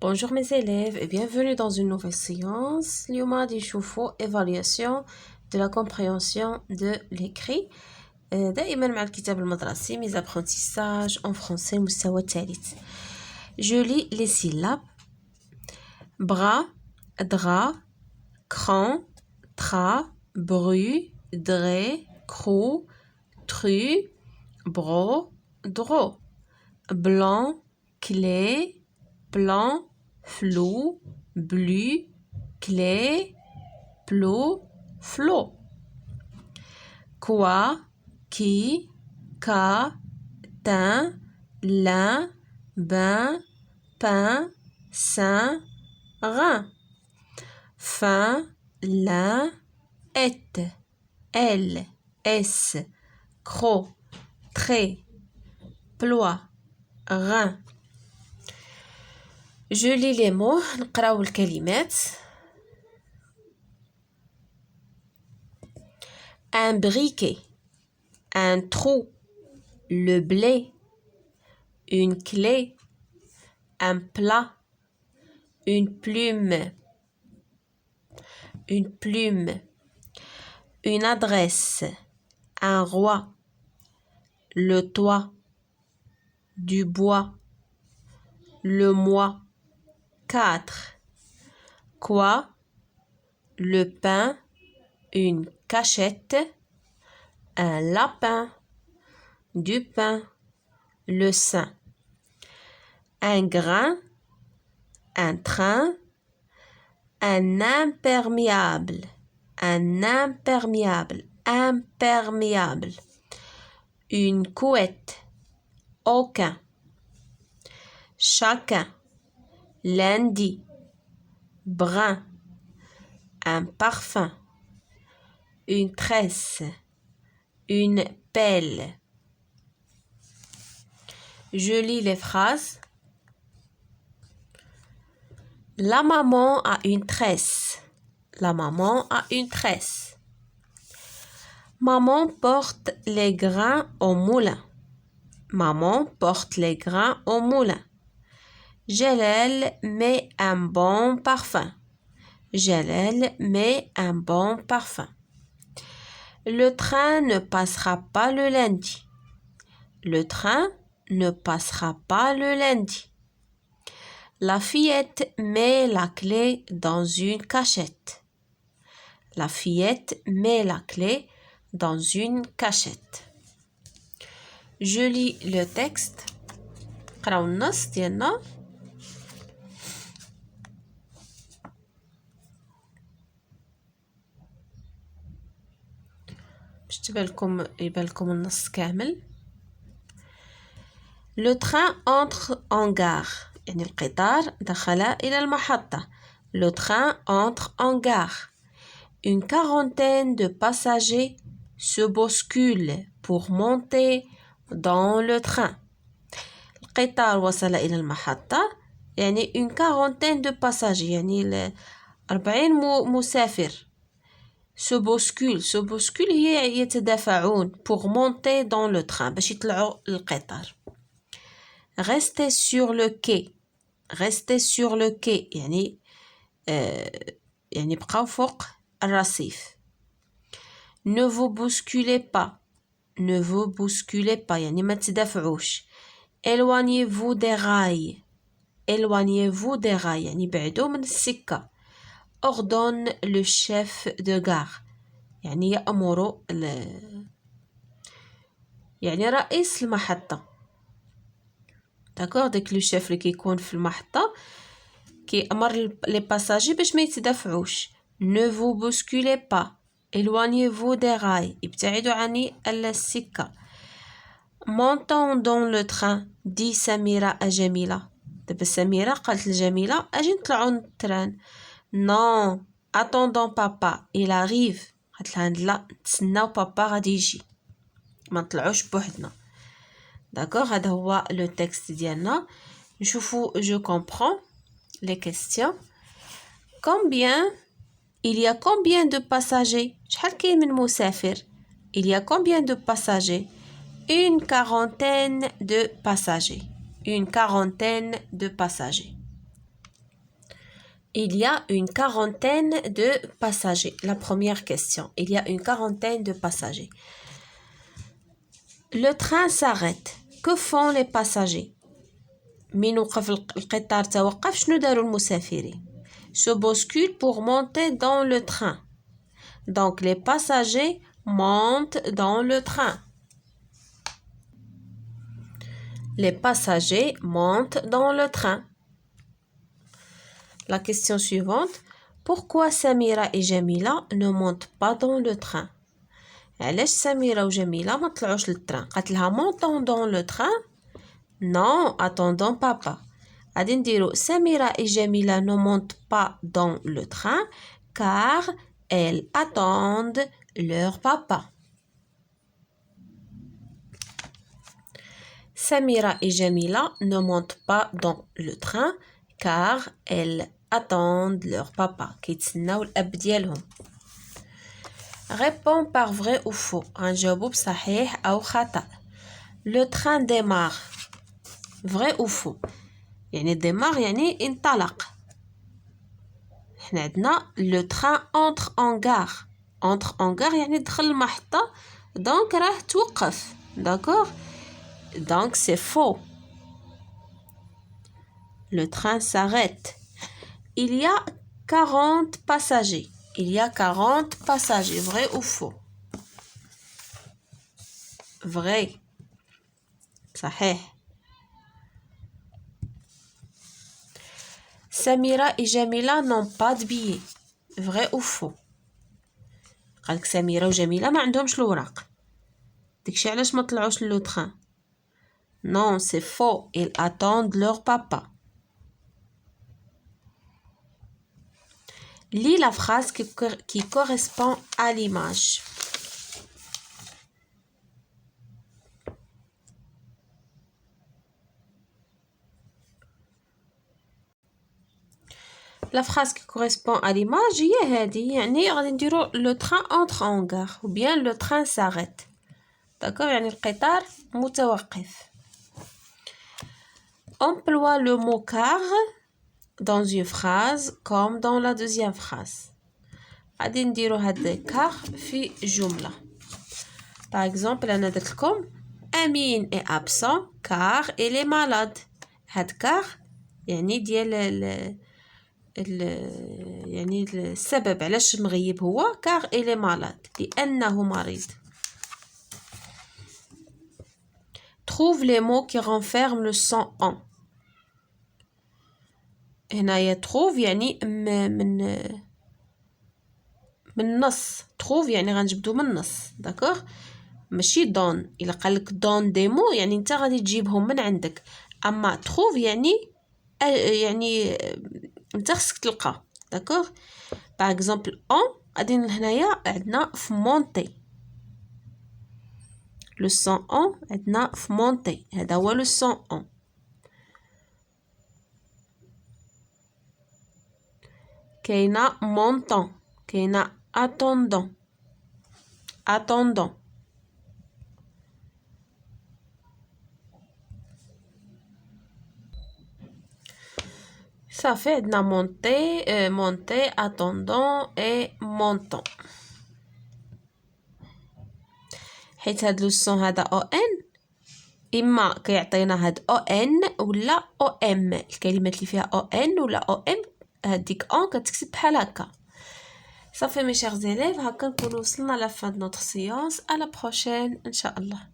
Bonjour mes élèves et bienvenue dans une nouvelle séance. اليوم غادي نشوفوا évaluation de la compréhension de l'écrit دائما مع الكتاب المدرسي mes apprentissages en français المستوى الثالث. Je lis les syllabes: bras, drap, cran, tra, bru, dre, crou, tru, bro, dro, blanc, clé, plan, flou, blu, clé, plou, flot. Quoi, qui, ca, tin, lin, bain, pain, sein, rein. Fin, lin, et, elle, s, croc, trait, ploie, rein. Je lis les mots. نقراو الكلمات. Un briquet, un trou, le blé, une clé, un plat, une plume, une adresse, un roi, le toit, du bois, le mois, 4. Quoi, le pain, une cachette, un lapin, du pain, le sein. Un grain, un train, un imperméable, une couette, aucun, chacun, lundi, brun, un parfum, une tresse, une pelle. Je lis les phrases. La maman a une tresse. Maman porte les grains au moulin. Jalal met un bon parfum. Le train ne passera pas le lundi. La fillette met la clé dans une cachette. Je lis le texte. نقراو النص ديالنا. باش يبان لكم النص كامل. Le train entre en gare. يعني القطار دخل إلى المحطة. Le train entre en gare. Une quarantaine de passagers se bousculent pour monter dans le train. القطار وصل إلى المحطة. يعني une quarantaine de passagers. يعني 40 مسافر. Se bousculent هي يتدافعون pour monter dans le train باش يطلعوا القطار. Restez sur le quai يعني بقاو فوق الرصيف. Ne vous bousculez pas يعني ما تدافعوش. Éloignez-vous des rails يعني بعدوا من السكة. Ordonne le chef de gare يعني يأمر يعني رئيس المحطة. داكوغ داك لو شيف اللي كيكون في المحطة كيأمر لي باساجي باش ما يتدافعوش. Ne vous bousculez pas. Éloignez-vous des rails. ابتعدوا عن السكة. Montons dans le train. dit سميرة جميلة. دابا سميرة قالت لجميلة أجي نطلعوا من التران. Non, attendons papa, il arrive. قالت لها لا نتسناو بابا غادي يجي ما نطلعوش بوحدنا. داكوغ هذا هو لو تكست ديالنا. نشوفوا je comprends les questions. Il y a combien de passagers? شحال كاين من مسافر؟ Il y a combien de passagers? Une quarantaine de passagers. Il y a une quarantaine de passagers. La première question. Il y a une quarantaine de passagers. Le train s'arrête. Que font les passagers? من وقف القطار توقف شنو داروا المسافرين؟ Se bousculent pour monter dans le train. Donc les passagers montent dans le train. Les passagers montent dans le train. La question suivante. Pourquoi Samira et Jamila ne montent pas dans le train? علاش سميرة وجميلة ما طلعوش للتران؟ قالت لها montons dans le train. Non, attendons papa. غادي نديرو سميرة et Jamila ne montent pas dans le train car elles attendent leur papa. Samira et Jamila ne montent pas dans le train car elles attendent leur papa. كيتسناو الأب ديالهم. Réponds par vrai ou faux. غنجاوبو بصحيح أو خطأ. Le train démarre. Vrai ou faux. يعني démarre يعني انطلق. احنا عندنا le train entre en gare. Entre en gare يعني دخل المحطة donc راه توقف. D'accord? Donc c'est faux. Le train s'arrête. Il y a 40 passagers. Il y a 40 passagers. Vrai ou faux? Vrai. صحيح. Samira et Jamila n'ont pas de billets. Vrai ou faux? قالك سميرة وجميلة ما عندهمش الوراق. داكشي علاش ما طلعوش لو train. Non, c'est faux. Ils attendent leur papa. Lis la phrase qui correspond à l'image. La phrase qui correspond à l'image هي هذه يعني غادي نديرو le train entre en gare ou bien le train s'arrête. D'accord? يعني القطار متوقف. Emploie le mot car dans une phrase comme dans la deuxième phrase. غادي نديرو هاد car في جملة. Par exemple أنا درت لكم أمين est absent car il est malade. هاد car يعني ديال يعني السبب علاش مغيب هو car il est malade لأنه مريض. Trouve les mots qui renferment le son en. هنايا trouve يعني من نص. trouve يعني غنجبدو من النص. داكوغ ماشي دون. الا قالك دون دي مو يعني انت غادي تجيبهم من عندك. اما trouve يعني انت خصك تلقى. داكوغ باغ اكزومبل اون غادي هنايا عندنا في مونتي. لو سون اون عندنا في مونتي. هذا هو لو سون اون. كاينه مونطون. كاينه اتوندون. اتوندون. صافي عندنا مونتي مونتي اتوندون اي مونطون. حيت هاد لو سون هذا او ان اما كيعطينا هاد او ان ولا او ام. الكلمات اللي فيها او ان ولا او ام هاديك اون كتكتب بحال هكا. صافي مي شيغ زيليف هكا نكونوا وصلنا لا فان دو نوتر سيونس. على بروشين ان شاء الله.